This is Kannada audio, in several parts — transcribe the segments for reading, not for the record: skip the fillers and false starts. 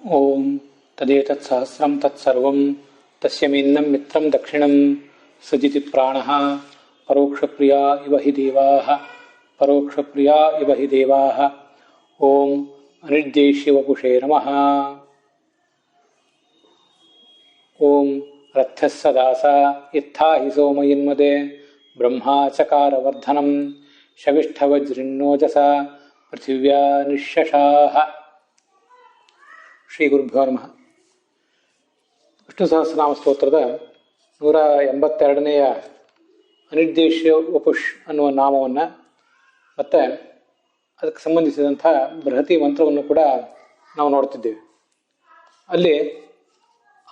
ಓಂ ತದೇತತ್ ಸಹಸ್ರಂ ತತ್ಸರ್ವಂ ತಸ್ಯಮಿನ್ನಂ ಮಿತ್ರಂ ದಕ್ಷಿಣಂ ಸಜಿತಿ ಪ್ರಾಣಃ ಪರೋಕ್ಷಪ್ರಿಯಾ ಇವ ಹಿ ದೇವಾಃ ಪರೋಕ್ಷಪ್ರಿಯಾ ಇವ ಹಿ ದೇವಾಃ. ಓಂ ಅನಿರ್ದೇಶ್ಯ ವಪುಷೇ ನಮಃ. ಓಂ ರಥಸ್ಸ ದಾಸ ಇತ್ಥಾ ಹಿ ಸೋಮಯಿನ್ಮದೆ ಬ್ರಹ್ಮಾ ಚಕಾರ ವರ್ಧನಂ ಶವಿಷ್ಠವಜ್ರಿನ್ನೋಜಸ ಪೃಥಿವ್ಯಾ ನಿಶ್ಶಶಾಃ. ಶ್ರೀ ಗುರುಭ್ಯೋ ನಮಃ. ವಿಷ್ಣು ಸಹಸ್ರನಾಮ ಸ್ತೋತ್ರದ 182ನೇಯ ಅನಿರ್ದೇಶ್ಯ ವಪುಷ್ ಅನ್ನುವ ನಾಮವನ್ನು ಮತ್ತು ಅದಕ್ಕೆ ಸಂಬಂಧಿಸಿದಂಥ ಬೃಹತಿ ಮಂತ್ರವನ್ನು ಕೂಡ ನಾವು ನೋಡ್ತಿದ್ದೇವೆ. ಅಲ್ಲಿ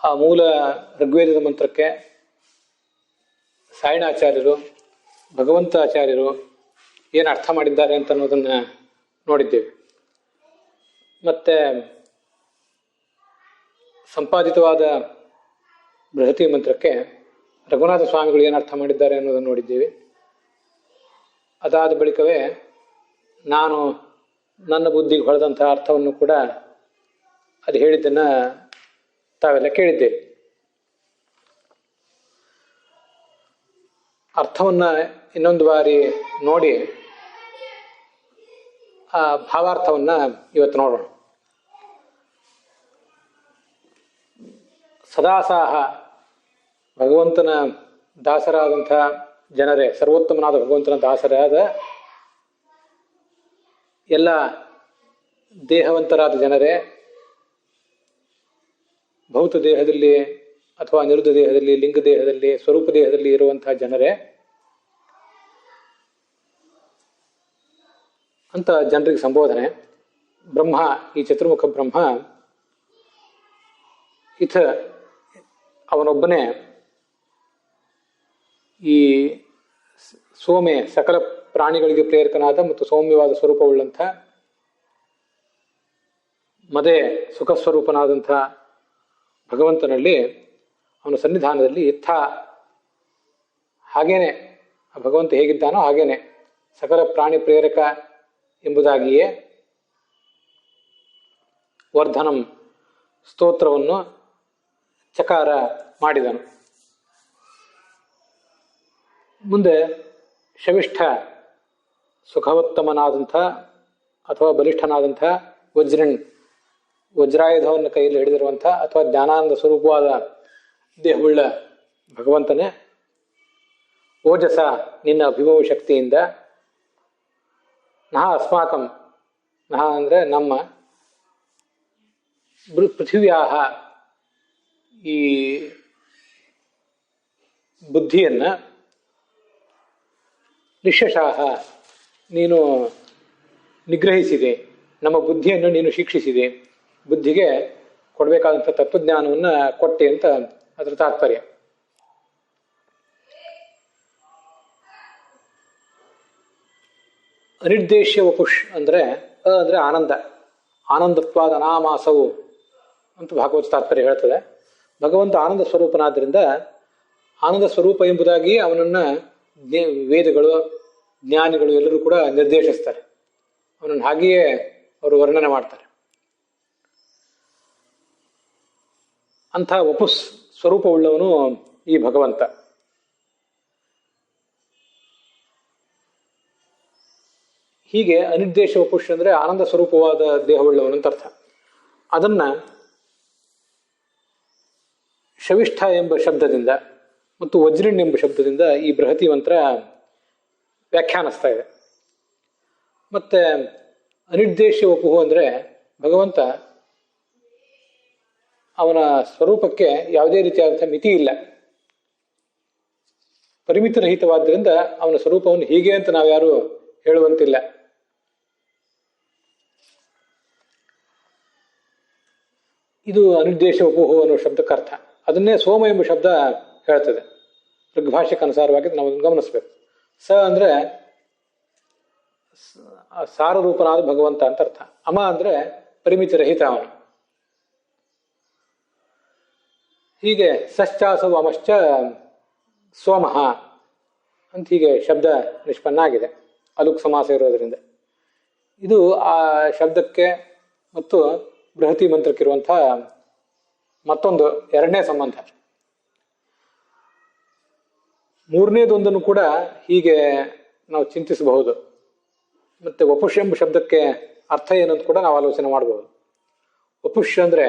ಆ ಮೂಲ ಋಗ್ವೇದದ ಮಂತ್ರಕ್ಕೆ ಸಾಯಣಾಚಾರ್ಯರು ಭಗವಂತ ಆಚಾರ್ಯರು ಏನು ಅರ್ಥ ಮಾಡಿದ್ದಾರೆ ಅಂತ ಅನ್ನೋದನ್ನು ನೋಡಿದ್ದೇವೆ. ಮತ್ತು ಸಂಪಾದಿತವಾದ ಬೃಹತಿ ಮಂತ್ರಕ್ಕೆ ರಘುನಾಥ ಸ್ವಾಮಿಗಳು ಏನು ಅರ್ಥ ಮಾಡಿದ್ದಾರೆ ಅನ್ನೋದನ್ನು ನೋಡಿದ್ದೇವೆ. ಅದಾದ ಬಳಿಕವೇ ನಾನು ನನ್ನ ಬುದ್ಧಿಗೆ ಹೊಳೆದಂಥ ಅರ್ಥವನ್ನು ಕೂಡ ಅದು ಹೇಳಿದ್ದನ್ನು ತಾವೆಲ್ಲ ಕೇಳಿದ್ದೇವೆ. ಅರ್ಥವನ್ನು ಇನ್ನೊಂದು ಬಾರಿ ನೋಡಿ ಆ ಭಾವಾರ್ಥವನ್ನು ಇವತ್ತು ನೋಡೋಣ. ಸದಾಸಾಹ ಭಗವಂತನ ದಾಸರಾದಂಥ ಜನರೇ, ಸರ್ವೋತ್ತಮನಾದ ಭಗವಂತನ ದಾಸರಾದ ಎಲ್ಲ ದೇಹವಂತರಾದ ಜನರೇ, ಭೌತ ದೇಹದಲ್ಲಿ ಅಥವಾ ನಿರುದ್ಧ ದೇಹದಲ್ಲಿ, ಲಿಂಗ ದೇಹದಲ್ಲಿ, ಸ್ವರೂಪ ದೇಹದಲ್ಲಿ ಇರುವಂತಹ ಜನರೇ ಅಂತ ಜನರಿಗೆ ಸಂಬೋಧನೆ. ಬ್ರಹ್ಮ, ಈ ಚತುರ್ಮುಖ ಬ್ರಹ್ಮ ಅವನೊಬ್ಬನೇ ಈ ಸೋಮೆ ಸಕಲ ಪ್ರಾಣಿಗಳಿಗೆ ಪ್ರೇರಕನಾದ ಮತ್ತು ಸೌಮ್ಯವಾದ ಸ್ವರೂಪವುಳ್ಳಂಥ ಮದೇ ಸುಖ ಸ್ವರೂಪನಾದಂಥ ಭಗವಂತನಲ್ಲಿ, ಅವನ ಸನ್ನಿಧಾನದಲ್ಲಿ ಹಾಗೇನೆ ಆ ಭಗವಂತ ಹೇಗಿದ್ದಾನೋ ಹಾಗೇನೆ ಸಕಲ ಪ್ರಾಣಿ ಪ್ರೇರಕ ಎಂಬುದಾಗಿಯೇ ವರ್ಧನಂ ಸ್ತೋತ್ರವನ್ನು ಚಕಾರ ಮಾಡಿದನು. ಮುಂದೆ ಶವಿಷ್ಠ ಸುಖವತ್ತಮನಾದಂಥ ಅಥವಾ ಬಲಿಷ್ಠನಾದಂಥ ವಜ್ರಾಯುಧವನ್ನು ಕೈಯಲ್ಲಿ ಹಿಡಿದಿರುವಂಥ ಅಥವಾ ಜ್ಞಾನಾನಂದ ಸ್ವರೂಪವಾದ ದೇಹವುಳ್ಳ ಭಗವಂತನೇ, ಓಜಸ ನಿನ್ನ ಅಭಿಭವ ಶಕ್ತಿಯಿಂದ, ನಹ ಅಸ್ಮಾಕಂ, ನಹ ಅಂದರೆ ನಮ್ಮ, ಪೃಥಿವ್ಯಾಹ ಈ ಬುದ್ಧಿಯನ್ನು, ನಿಶ್ಶಶಾಹ ನೀನು ನಿಗ್ರಹಿಸಿದೆ, ನಮ್ಮ ಬುದ್ಧಿಯನ್ನು ನೀನು ಶಿಕ್ಷಿಸಿದೆ, ಬುದ್ಧಿಗೆ ಕೊಡಬೇಕಾದಂಥ ತತ್ವಜ್ಞಾನವನ್ನು ಕೊಟ್ಟೆ ಅಂತ ಅದರ ತಾತ್ಪರ್ಯ. ಅನಿರ್ದೇಶ್ಯ ವಪುಷ್ ಅಂದರೆ ಅಂದರೆ ಆನಂದ, ಆನಂದತ್ವಾದ ಅನಾಮಾಸವು ಅಂತ ಭಾಗವತ ತಾತ್ಪರ್ಯ ಹೇಳ್ತದೆ. ಭಗವಂತ ಆನಂದ ಸ್ವರೂಪನಾದ್ದರಿಂದ ಆನಂದ ಸ್ವರೂಪ ಎಂಬುದಾಗಿ ಅವನನ್ನು ವೇದಗಳು, ಜ್ಞಾನಿಗಳು ಎಲ್ಲರೂ ಕೂಡ ನಿರ್ದೇಶಿಸ್ತಾರೆ. ಅವನನ್ನು ಹಾಗೆಯೇ ಅವರು ವರ್ಣನೆ ಮಾಡ್ತಾರೆ. ಅಂಥ ವಪುಸ್ ಸ್ವರೂಪವುಳ್ಳವನು ಈ ಭಗವಂತ. ಹೀಗೆ ಅನಿರ್ದೇಶ ವಪುಷ್ ಅಂದರೆ ಆನಂದ ಸ್ವರೂಪವಾದ ದೇಹವುಳ್ಳವನು ಅಂತ ಅರ್ಥ. ಅದನ್ನ ಶವಿಷ್ಠ ಎಂಬ ಶಬ್ದದಿಂದ ಮತ್ತು ವಜ್ರಿಣ್ ಎಂಬ ಶಬ್ದದಿಂದ ಈ ಬೃಹತಿ ಮಂತ್ರ ವ್ಯಾಖ್ಯಾನಿಸ್ತಾ ಇದೆ. ಮತ್ತೆ ಅನಿರ್ದೇಶ್ಯ ವಪುಹು ಅಂದರೆ ಭಗವಂತ ಅವನ ಸ್ವರೂಪಕ್ಕೆ ಯಾವುದೇ ರೀತಿಯಾದಂಥ ಮಿತಿ ಇಲ್ಲ, ಪರಿಮಿತರಹಿತವಾದ್ದರಿಂದ ಅವನ ಸ್ವರೂಪವನ್ನು ಹೀಗೆ ಅಂತ ನಾವ್ಯಾರು ಹೇಳುವಂತಿಲ್ಲ. ಇದು ಅನಿರ್ದೇಶ ವಪುಹು ಅನ್ನೋ ಶಬ್ದಕ್ಕೆ ಅರ್ಥ. ಅದನ್ನೇ ಸೋಮ ಎಂಬ ಶಬ್ದ ಹೇಳ್ತದೆ. ಋಗ್ಭಾಷೆಗೆ ಅನುಸಾರವಾಗಿ ನಾವು ಗಮನಿಸ್ಬೇಕು. ಸ ಅಂದರೆ ಸಾರರೂಪನಾದ ಭಗವಂತ ಅಂತ ಅರ್ಥ. ಅಮ ಅಂದರೆ ಪರಿಮಿತಿರಹಿತ ಅವನು. ಹೀಗೆ ಸಶ್ಚಾಸವು ಅಮಶ್ಚ ಸೋಮಃ ಅಂತ ಹೀಗೆ ಶಬ್ದ ನಿಷ್ಪನ್ನ ಆಗಿದೆ, ಅಲುಕ್ ಸಮಾಸ ಇರೋದರಿಂದ. ಇದು ಆ ಶಬ್ದಕ್ಕೆ ಮತ್ತು ಬೃಹತಿ ಮಂತ್ರಕ್ಕಿರುವಂಥ ಮತ್ತೊಂದು ಎರಡನೇ ಸಂಬಂಧ. ಮೂರನೇದೊಂದನ್ನು ಕೂಡ ಹೀಗೆ ನಾವು ಚಿಂತಿಸಬಹುದು. ಮತ್ತೆ ವಪುಷ್ ಎಂಬ ಶಬ್ದಕ್ಕೆ ಅರ್ಥ ಏನಂತ ಕೂಡ ನಾವು ಆಲೋಚನೆ ಮಾಡಬಹುದು. ವಪುಷ್ ಅಂದ್ರೆ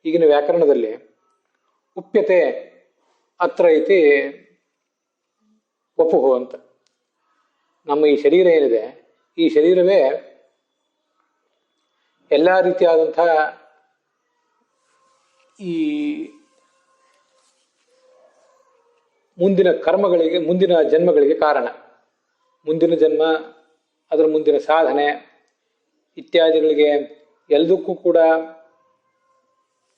ಈಗಿನ ವ್ಯಾಕರಣದಲ್ಲಿ ಉಪ್ಯತೆ ಅತ್ರ ಐತಿ ವಪುಹು ಅಂತ. ನಮ್ಮ ಈ ಶರೀರ ಏನಿದೆ, ಈ ಶರೀರವೇ ಎಲ್ಲ ರೀತಿಯಾದಂಥ ಈ ಮುಂದಿನ ಕರ್ಮಗಳಿಗೆ, ಮುಂದಿನ ಜನ್ಮಗಳಿಗೆ ಕಾರಣ. ಮುಂದಿನ ಜನ್ಮ, ಅದರ ಮುಂದಿನ ಸಾಧನೆ ಇತ್ಯಾದಿಗಳಿಗೆ ಎಲ್ಲದಕ್ಕೂ ಕೂಡ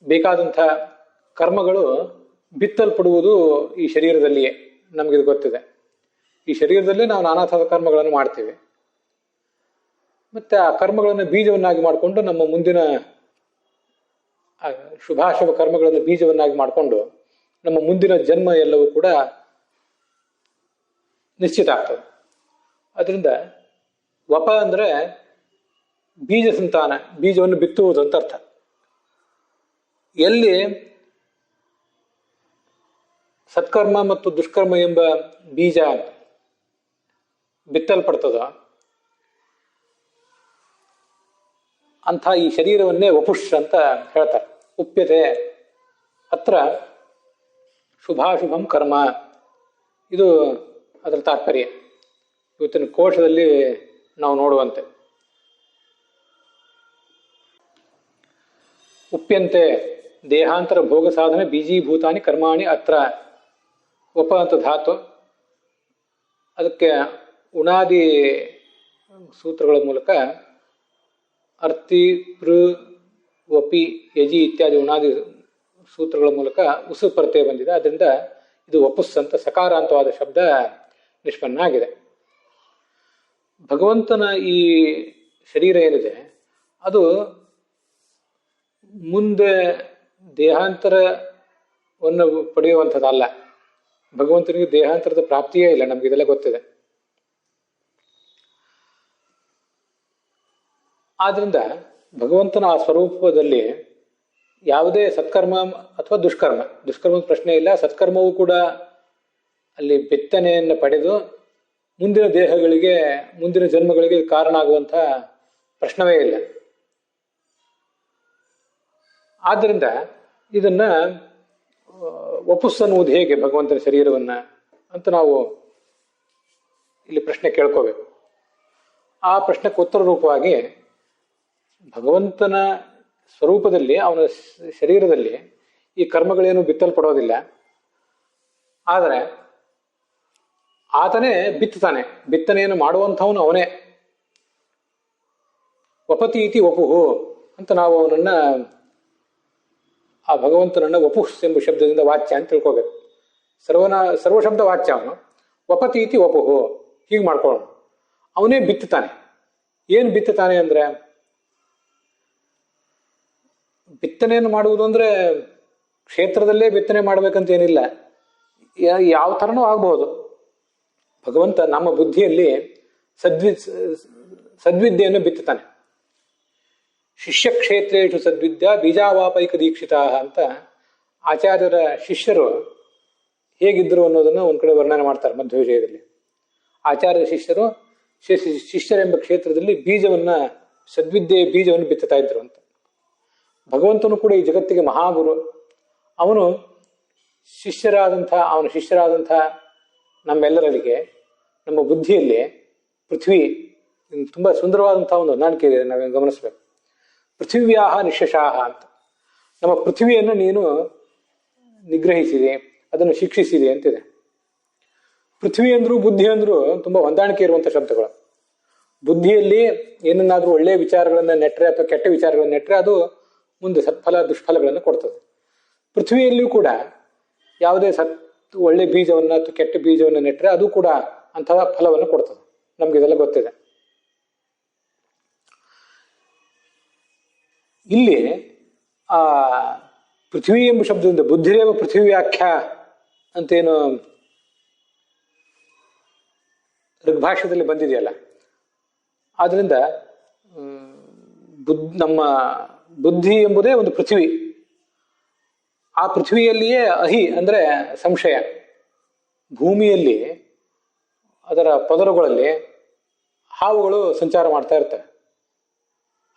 ಬೇಕಾದಂಥ ಕರ್ಮಗಳು ಬಿತ್ತಲ್ಪಡುವುದು ಈ ಶರೀರದಲ್ಲಿಯೇ. ನಮಗಿದು ಗೊತ್ತಿದೆ. ಈ ಶರೀರದಲ್ಲೇ ನಾವು ನಾನಾ ಥರದ ಕರ್ಮಗಳನ್ನು ಮಾಡ್ತೀವಿ. ಮತ್ತೆ ಆ ಕರ್ಮಗಳನ್ನು ಬೀಜವನ್ನಾಗಿ ಮಾಡಿಕೊಂಡು ನಮ್ಮ ಮುಂದಿನ ಶುಭಾಶುಭ ಕರ್ಮಗಳನ್ನು ಬೀಜವನ್ನಾಗಿ ಮಾಡಿಕೊಂಡು ನಮ್ಮ ಮುಂದಿನ ಜನ್ಮ ಎಲ್ಲವೂ ಕೂಡ ನಿಶ್ಚಿತ ಆಗ್ತದೆ. ಅದರಿಂದ ವಪ ಅಂದ್ರೆ ಬೀಜ ಸಂತಾನ, ಬೀಜವನ್ನು ಬಿತ್ತುವುದು ಅಂತ ಅರ್ಥ. ಎಲ್ಲಿ ಸತ್ಕರ್ಮ ಮತ್ತು ದುಷ್ಕರ್ಮ ಎಂಬ ಬೀಜ ಬಿತ್ತಲ್ಪಡ್ತದೋ ಅಂಥ ಈ ಶರೀರವನ್ನೇ ವಪುಷ್ ಅಂತ ಹೇಳ್ತಾರೆ. ಉಪ್ಯತೆ ಅತ್ರ ಶುಭಾಶುಭಂ ಕರ್ಮ, ಇದು ಅದರ ತಾತ್ಪರ್ಯ. ಇವತ್ತಿನ ಕೋಶದಲ್ಲಿ ನಾವು ನೋಡುವಂತೆ ಉಪ್ಯಂತೆ ದೇಹಾಂತರ ಭೋಗ ಸಾಧನೆ ಬೀಜೀಭೂತಾನಿ ಕರ್ಮಾಣಿ ಅತ್ರ. ವಪ ಅಂತ ಧಾತು, ಅದಕ್ಕೆ ಉಣಾದಿ ಸೂತ್ರಗಳ ಮೂಲಕ ಅರ್ತಿ ಪೃ ವಪಿ ಯಜಿ ಇತ್ಯಾದಿ ಉಣಾದಿ ಸೂತ್ರಗಳ ಮೂಲಕ ಉಸು ಪ್ರತ್ಯಯ ಬಂದಿದೆ. ಅದರಿಂದ ಇದು ವಪುಸ್ ಅಂತ ಸಕಾರಾಂತವಾದ ಶಬ್ದ ನಿಷ್ಪನ್ನ ಆಗಿದೆ. ಭಗವಂತನ ಈ ಶರೀರ ಏನಿದೆ ಅದು ಮುಂದೆ ದೇಹಾಂತರವನ್ನು ಪಡೆಯುವಂಥದ್ದಲ್ಲ. ಭಗವಂತನಿಗೆ ದೇಹಾಂತರದ ಪ್ರಾಪ್ತಿಯೇ ಇಲ್ಲ, ನಮ್ಗೆ ಇದೆಲ್ಲ ಗೊತ್ತಿದೆ. ಆದ್ರಿಂದ ಭಗವಂತನ ಆ ಸ್ವರೂಪದಲ್ಲಿ ಯಾವುದೇ ಸತ್ಕರ್ಮ ಅಥವಾ ದುಷ್ಕರ್ಮದ ಪ್ರಶ್ನೆ ಇಲ್ಲ. ಸತ್ಕರ್ಮವೂ ಕೂಡ ಅಲ್ಲಿ ಬಿತ್ತನೆಯನ್ನು ಪಡೆದು ಮುಂದಿನ ದೇಹಗಳಿಗೆ, ಮುಂದಿನ ಜನ್ಮಗಳಿಗೆ ಕಾರಣ ಆಗುವಂಥ ಪ್ರಶ್ನವೇ ಇಲ್ಲ. ಆದ್ದರಿಂದ ಇದನ್ನ ವಪುಸ್ ಅನ್ನುವುದು ಹೇಗೆ ಭಗವಂತನ ಶರೀರವನ್ನ ಅಂತ ನಾವು ಇಲ್ಲಿ ಪ್ರಶ್ನೆ ಕೇಳ್ಕೋಬೇಕು. ಆ ಪ್ರಶ್ನೆಗೆ ಉತ್ತರ ರೂಪವಾಗಿ ಭಗವಂತನ ಸ್ವರೂಪದಲ್ಲಿ, ಅವನ ಶರೀರದಲ್ಲಿ ಈ ಕರ್ಮಗಳೇನು ಬಿತ್ತಲ್ಪಡೋದಿಲ್ಲ. ಆದರೆ ಆತನೇ ಬಿತ್ತುತ್ತಾನೆ. ಬಿತ್ತನೆಯನ್ನು ಮಾಡುವಂಥವನು ಅವನೇ. ವಪತಿ ಇತಿ ವಪುಹು ಅಂತ ನಾವು ಅವನನ್ನ, ಆ ಭಗವಂತನನ್ನ ವಪುಷ್ ಎಂಬ ಶಬ್ದದಿಂದ ವಾಚ್ಯ ಅಂತ ತಿಳ್ಕೋಬೇಕು. ಸರ್ವಶಬ್ದ ವಾಚ್ಯ ಅವನು. ವಪತಿ ಇತಿ ವಪುಹು ಹೀಗೆ ಮಾಡ್ಕೊಳ್ಳೋಣ. ಅವನೇ ಬಿತ್ತುತ್ತಾನೆ. ಏನು ಬಿತ್ತುತ್ತಾನೆ ಅಂದ್ರೆ, ಬಿತ್ತನೆಯನ್ನು ಮಾಡುವುದು ಅಂದ್ರೆ ಕ್ಷೇತ್ರದಲ್ಲೇ ಬಿತ್ತನೆ ಮಾಡ್ಬೇಕಂತ ಏನಿಲ್ಲ, ಯಾವ ಥರನೂ ಆಗ್ಬಹುದು. ಭಗವಂತ ನಮ್ಮ ಬುದ್ಧಿಯಲ್ಲಿ ಸದ್ವಿದ್ಯೆಯನ್ನು ಬಿತ್ತುತ್ತಾನೆ. ಶಿಷ್ಯ ಕ್ಷೇತ್ರೇಶು ಸದ್ವಿದ್ಯಾ ಬೀಜಾವಾಪೈಕ ದೀಕ್ಷಿತ ಅಂತ ಆಚಾರ್ಯರ ಶಿಷ್ಯರು ಹೇಗಿದ್ದರು ಅನ್ನೋದನ್ನು ಒಂದ್ ಕಡೆ ವರ್ಣನೆ ಮಾಡ್ತಾರೆ ಮಧ್ವ ವಿಜಯದಲ್ಲಿ. ಆಚಾರ್ಯರ ಶಿಷ್ಯರೆಂಬ ಕ್ಷೇತ್ರದಲ್ಲಿ ಸದ್ವಿದ್ಯೆಯ ಬೀಜವನ್ನು ಬಿತ್ತುತ್ತಾ ಇದ್ರು ಅಂತ. ಭಗವಂತನು ಕೂಡ ಈ ಜಗತ್ತಿಗೆ ಮಹಾಗುರು. ಅವನ ಶಿಷ್ಯರಾದಂಥ ನಮ್ಮೆಲ್ಲರಿಗೆ ನಮ್ಮ ಬುದ್ಧಿಯಲ್ಲಿ ಪೃಥ್ವಿ ತುಂಬಾ ಸುಂದರವಾದಂತಹ ಒಂದು ಹೊಂದಾಣಿಕೆ ಇದೆ, ನಾವೇನು ಗಮನಿಸ್ಬೇಕು. ಪೃಥಿವ್ಯಾಹ ನಿಶಶಾಹ ಅಂತ, ನಮ್ಮ ಪೃಥ್ವಿಯನ್ನು ನೀನು ನಿಗ್ರಹಿಸಿದೆ, ಅದನ್ನು ಶಿಕ್ಷಿಸಿದೆ ಅಂತಿದೆ. ಪೃಥ್ವಿ ಅಂದ್ರು ಬುದ್ಧಿ ಅಂದ್ರು ತುಂಬಾ ಹೊಂದಾಣಿಕೆ ಇರುವಂಥ ಶಬ್ದಗಳು. ಬುದ್ಧಿಯಲ್ಲಿ ಏನನ್ನಾದ್ರೂ ಒಳ್ಳೆಯ ವಿಚಾರಗಳನ್ನ ನೆಟ್ಟರೆ ಅಥವಾ ಕೆಟ್ಟ ವಿಚಾರಗಳನ್ನ ನೆಟ್ಟರೆ ಅದು ಮುಂದೆ ಸತ್ಫಲ ದುಷ್ಫಲಗಳನ್ನು ಕೊಡ್ತದೆ. ಪೃಥ್ವಿಯಲ್ಲಿಯೂ ಕೂಡ ಯಾವುದೇ ಒಳ್ಳೆ ಬೀಜವನ್ನ ಅಥವಾ ಕೆಟ್ಟ ಬೀಜವನ್ನು ನೆಟ್ಟರೆ ಅದು ಕೂಡ ಅಂತಹ ಫಲವನ್ನು ಕೊಡ್ತದೆ. ನಮ್ಗೆ ಇದೆಲ್ಲ ಗೊತ್ತಿದೆ. ಇಲ್ಲಿ ಆ ಪೃಥ್ವಿ ಎಂಬ ಶಬ್ದದಿಂದ ಬುದ್ಧಿರೇವ ಪೃಥ್ವಿ ವ್ಯಾಖ್ಯಾ ಅಂತೇನು ಋಗ್ಭಾಷ್ಯದಲ್ಲಿ ಬಂದಿದೆಯಲ್ಲ, ಆದ್ರಿಂದ ನಮ್ಮ ಬುದ್ಧಿ ಎಂಬುದೇ ಒಂದು ಪೃಥ್ವಿ. ಆ ಪೃಥ್ವಿಯಲ್ಲಿಯೇ ಅಹಿ ಅಂದರೆ ಸಂಶಯ. ಭೂಮಿಯಲ್ಲಿ ಅದರ ಪದರುಗಳಲ್ಲಿ ಹಾವುಗಳು ಸಂಚಾರ ಮಾಡ್ತಾ ಇರ್ತವೆ,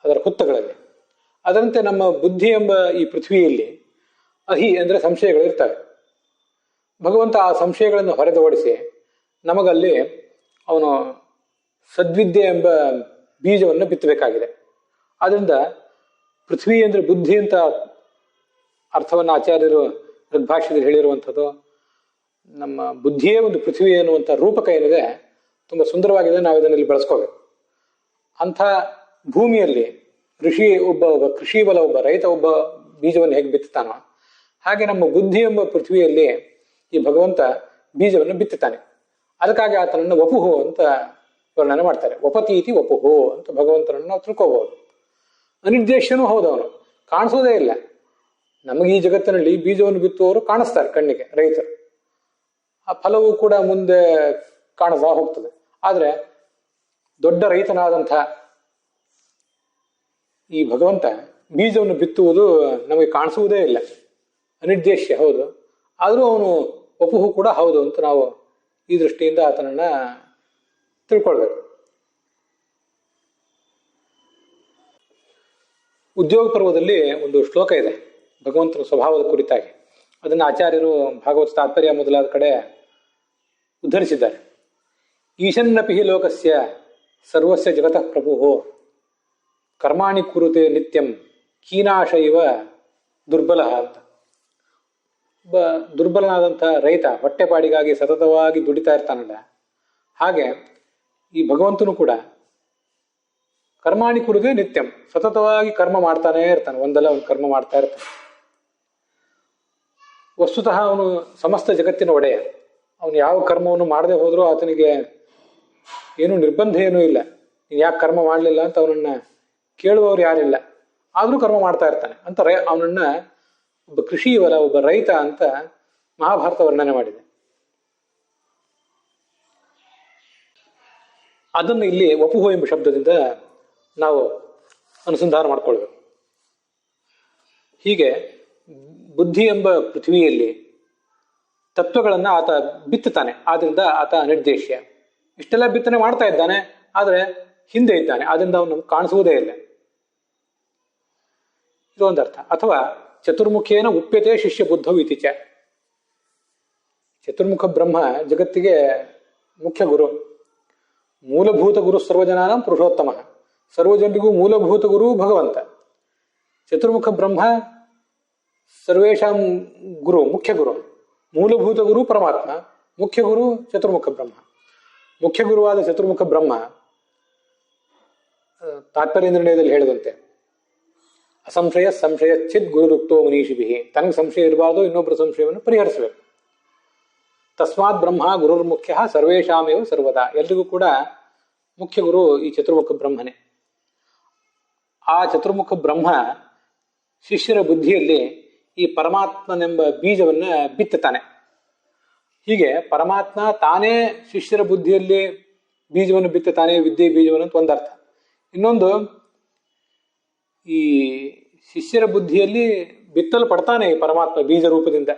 ಅದರ ಹುತ್ತಗಳಲ್ಲಿ. ಅದರಂತೆ ನಮ್ಮ ಬುದ್ಧಿ ಎಂಬ ಈ ಪೃಥ್ವಿಯಲ್ಲಿ ಅಹಿ ಅಂದರೆ ಸಂಶಯಗಳು ಇರ್ತವೆ. ಭಗವಂತ ಆ ಸಂಶಯಗಳನ್ನು ಹೊರದೋಡಿಸಿ ನಮಗಲ್ಲಿ ಅವನು ಸದ್ವಿದ್ಯೆ ಎಂಬ ಬೀಜವನ್ನು ಬಿತ್ತಬೇಕಾಗಿದೆ. ಆದ್ದರಿಂದ ಪೃಥ್ವಿ ಅಂದರೆ ಬುದ್ಧಿ ಅಂತ ಅರ್ಥವನ್ನು ಆಚಾರ್ಯರು ಋಗ್ಭಾಷ್ಯದಲ್ಲಿ ಹೇಳಿರುವಂಥದ್ದು. ನಮ್ಮ ಬುದ್ಧಿಯೇ ಒಂದು ಪೃಥ್ವಿ ಎನ್ನುವಂಥ ರೂಪಕ ಏನಿದೆ ತುಂಬ ಸುಂದರವಾಗಿದೆ. ನಾವು ಇದನ್ನಲ್ಲಿ ಬಳಸ್ಕೋಬೇಕು. ಅಂಥ ಭೂಮಿಯಲ್ಲಿ ಒಬ್ಬ ಕೃಷಿ ಬಲ ಒಬ್ಬ ರೈತ ಒಬ್ಬ ಬೀಜವನ್ನು ಹೇಗೆ ಬಿತ್ತುತ್ತಾನೋ ಹಾಗೆ ನಮ್ಮ ಬುದ್ಧಿ ಎಂಬ ಪೃಥ್ವಿಯಲ್ಲಿ ಈ ಭಗವಂತ ಬೀಜವನ್ನು ಬಿತ್ತುತ್ತಾನೆ. ಅದಕ್ಕಾಗಿ ಆತನನ್ನು ವಪುಹು ಅಂತ ವರ್ಣನೆ ಮಾಡ್ತಾರೆ. ವಪತೀತಿ ವಪುಹು ಅಂತ ಭಗವಂತನನ್ನು ನಾವು ತಿಳ್ಕೋಬಹುದು. ಅನಿರ್ದೇಶನೂ ಹೌದು, ಅವನು ಕಾಣಿಸೋದೇ ಇಲ್ಲ. ನಮಗೆ ಈ ಜಗತ್ತಿನಲ್ಲಿ ಬೀಜವನ್ನು ಬಿತ್ತುವವರು ಕಾಣಿಸ್ತಾರೆ ಕಣ್ಣಿಗೆ, ರೈತರು. ಆ ಫಲವು ಕೂಡ ಮುಂದೆ ಕಾಣಿಸ್ತಾ ಹೋಗ್ತದೆ. ಆದರೆ ದೊಡ್ಡ ರೈತನಾದಂಥ ಈ ಭಗವಂತ ಬೀಜವನ್ನು ಬಿತ್ತುವುದು ನಮಗೆ ಕಾಣಿಸುವುದೇ ಇಲ್ಲ. ಅನಿರ್ದೇಶ್ಯ ಹೌದು, ಆದರೂ ಅವನು ವಪುಹು ಕೂಡ ಹೌದು ಅಂತ ನಾವು ಈ ದೃಷ್ಟಿಯಿಂದ ಆತನನ್ನ ತಿಳ್ಕೊಳ್ಬೇಕು. ಉದ್ಯೋಗ ಪರ್ವದಲ್ಲಿ ಒಂದು ಶ್ಲೋಕ ಇದೆ ಭಗವಂತನ ಸ್ವಭಾವದ ಕುರಿತಾಗಿ. ಅದನ್ನು ಆಚಾರ್ಯರು ಭಾಗವತ ತಾತ್ಪರ್ಯ ಮೊದಲಾದ ಕಡೆ ಉದ್ಧರಿಸಿದ್ದಾರೆ. ಈಶನ್ನಪಿ ಲೋಕಸ್ಯ ಸರ್ವಸ್ಯ ಜಗತಃ ಪ್ರಭು ಕರ್ಮಾಣಿ ಕುರುತೆ ನಿತ್ಯಂ ಕೀನಾಶ ಇವ ದುರ್ಬಲ ಅಂತ. ಒಬ್ಬ ದುರ್ಬಲನಾದಂಥ ರೈತ ಹೊಟ್ಟೆಪಾಡಿಗಾಗಿ ಸತತವಾಗಿ ದುಡಿತಾ ಇರ್ತಾನಲ್ಲ, ಹಾಗೆ ಈ ಭಗವಂತನು ಕೂಡ ಕರ್ಮಾಣಿ ಕುರುತೆ ನಿತ್ಯಂ ಸತತವಾಗಿ ಕರ್ಮ ಮಾಡ್ತಾನೇ ಇರ್ತಾನೆ. ಒಂದಲ್ಲ ಒಂದು ಕರ್ಮ ಮಾಡ್ತಾ ಇರ್ತಾನೆ. ವಸ್ತುತಃ ಅವನು ಸಮಸ್ತ ಜಗತ್ತಿನ ಒಡೆಯ. ಅವನು ಯಾವ ಕರ್ಮವನ್ನು ಮಾಡದೆ ಹೋದರೂ ಆತನಿಗೆ ಏನೂ ನಿರ್ಬಂಧ ಏನೂ ಇಲ್ಲ. ನೀನು ಯಾಕೆ ಕರ್ಮ ಮಾಡಲಿಲ್ಲ ಅಂತ ಅವನನ್ನ ಕೇಳುವವರು ಯಾರಿಲ್ಲ. ಆದರೂ ಕರ್ಮ ಮಾಡ್ತಾ ಇರ್ತಾನೆ ಅಂತ ಅವನನ್ನ ಒಬ್ಬ ಕೃಷಿಯವರ ಒಬ್ಬ ರೈತ ಅಂತ ಮಹಾಭಾರತ ವರ್ಣನೆ ಮಾಡಿದೆ. ಅದನ್ನು ಇಲ್ಲಿ ವಪುಹು ಎಂಬ ಶಬ್ದದಿಂದ ನಾವು ಅನುಸಂಧಾನ ಮಾಡಿಕೊಳ್ಬೇಕು. ಹೀಗೆ ಬುದ್ಧಿ ಎಂಬ ಪೃಥ್ವಿಯಲ್ಲಿ ತತ್ವಗಳನ್ನು ಆತ ಬಿತ್ತುತ್ತಾನೆ. ಆದ್ರಿಂದ ಆತ ಅನಿರ್ದೇಶ್ಯ. ಇಷ್ಟೆಲ್ಲ ಬಿತ್ತನೆ ಮಾಡ್ತಾ ಇದ್ದಾನೆ, ಆದರೆ ಹಿಂದೆ ಇದ್ದಾನೆ. ಆದ್ರಿಂದ ಅವನು ನಮ್ಗೆ ಕಾಣಿಸುವುದೇ ಇಲ್ಲ. ಇದೊಂದರ್ಥ. ಅಥವಾ ಚತುರ್ಮುಖೇನ ಉಪ್ಯತೆ ಶಿಷ್ಯ ಬುದ್ಧವು ಇತಿಚ. ಚತುರ್ಮುಖ ಬ್ರಹ್ಮ ಜಗತ್ತಿಗೆ ಮುಖ್ಯ ಗುರು, ಮೂಲಭೂತ ಗುರು ಸರ್ವಜನಾನಂ ಪುರುಷೋತ್ತಮ. ಸರ್ವಜನಿಗೂ ಮೂಲಭೂತ ಗುರು ಭಗವಂತ. ಚತುರ್ಮುಖ ಬ್ರಹ್ಮ ಸರ್ವೇಷಾಂ ಗುರು, ಮುಖ್ಯ ಗುರು. ಮೂಲಭೂತ ಗುರು ಪರಮಾತ್ಮ, ಮುಖ್ಯ ಗುರು ಚತುರ್ಮುಖ ಬ್ರಹ್ಮ. ಮುಖ್ಯ ಗುರುವಾದ ಚತುರ್ಮುಖ ಬ್ರಹ್ಮ ತಾತ್ಪರ್ಯ ನಿರ್ಣಯದಲ್ಲಿ ಹೇಳಿದಂತೆ ಅಸಂಶಯ ಸಂಶಯ ಚಿತ್ ಗುರುರುಕ್ತೋ ಮನೀಷಿಭಿ. ತನಗೆ ಸಂಶಯ ಇರಬಾರ್ದು, ಇನ್ನೊಬ್ಬರ ಸಂಶಯವನ್ನು ಪರಿಹರಿಸಬೇಕು. ತಸ್ಮಾತ್ ಬ್ರಹ್ಮ ಗುರುರ್ಮುಖ್ಯ ಸರ್ವೇಷಾಮೇವ ಸರ್ವದಾ. ಎಲ್ರಿಗೂ ಕೂಡ ಮುಖ್ಯ ಗುರು ಈ ಚತುರ್ಮುಖ ಬ್ರಹ್ಮನೇ. ಆ ಚತುರ್ಮುಖ ಬ್ರಹ್ಮ ಶಿಷ್ಯರ ಬುದ್ಧಿಯಲ್ಲಿ ಈ ಪರಮಾತ್ಮನೆಂಬ ಬೀಜವನ್ನ ಬಿತ್ತುತ್ತಾನೆ. ಹೀಗೆ ಪರಮಾತ್ಮ ತಾನೇ ಶಿಷ್ಯರ ಬುದ್ಧಿಯಲ್ಲಿ ಬೀಜವನ್ನು ಬಿತ್ತುತ್ತಾನೆ, ವಿದ್ಯೆ ಬೀಜವನ್ನು ಅಂತ ಒಂದರ್ಥ. ಇನ್ನೊಂದು, ಈ ಶಿಷ್ಯರ ಬುದ್ಧಿಯಲ್ಲಿ ಬಿತ್ತಲು ಪಡ್ತಾನೆ ಈ ಪರಮಾತ್ಮ ಬೀಜ ರೂಪದಿಂದ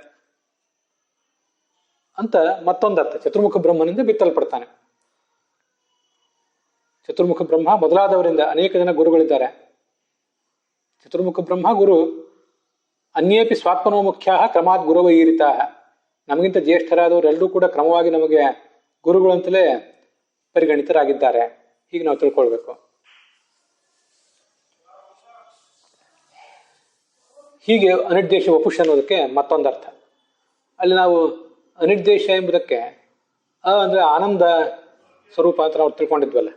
ಅಂತ ಮತ್ತೊಂದರ್ಥ. ಚತುರ್ಮುಖ ಬ್ರಹ್ಮನಿಂದ ಬಿತ್ತಲ್ಪಡ್ತಾನೆ. ಚತುರ್ಮುಖ ಬ್ರಹ್ಮ ಮೊದಲಾದವರಿಂದ ಅನೇಕ ಜನ ಗುರುಗಳಿದ್ದಾರೆ. ಚತುರ್ಮುಖ ಬ್ರಹ್ಮ ಗುರು. ಅನ್ಯೇಪಿ ಸ್ವಾತ್ಮನೋ ಮುಖ್ಯ ಕ್ರಮಾತ್ ಗುರವ ಈರಿತಾ. ನಮಗಿಂತ ಜ್ಯೇಷ್ಠರಾದವರೆಲ್ಲರೂ ಕೂಡ ಕ್ರಮವಾಗಿ ನಮಗೆ ಗುರುಗಳಂತಲೇ ಪರಿಗಣಿತರಾಗಿದ್ದಾರೆ. ಹೀಗೆ ನಾವು ತಿಳ್ಕೊಳ್ಬೇಕು. ಹೀಗೆ ಅನಿರ್ದೇಶ ವಪುಷ ಅನ್ನೋದಕ್ಕೆ ಮತ್ತೊಂದರ್ಥ. ಅಲ್ಲಿ ನಾವು ಅನಿರ್ದೇಶ ಎಂಬುದಕ್ಕೆ ಅಂದ್ರೆ ಆನಂದ ಸ್ವರೂಪ ಅಂತ ನಾವು ತಿಳ್ಕೊಂಡಿದ್ವಲ್ಲ.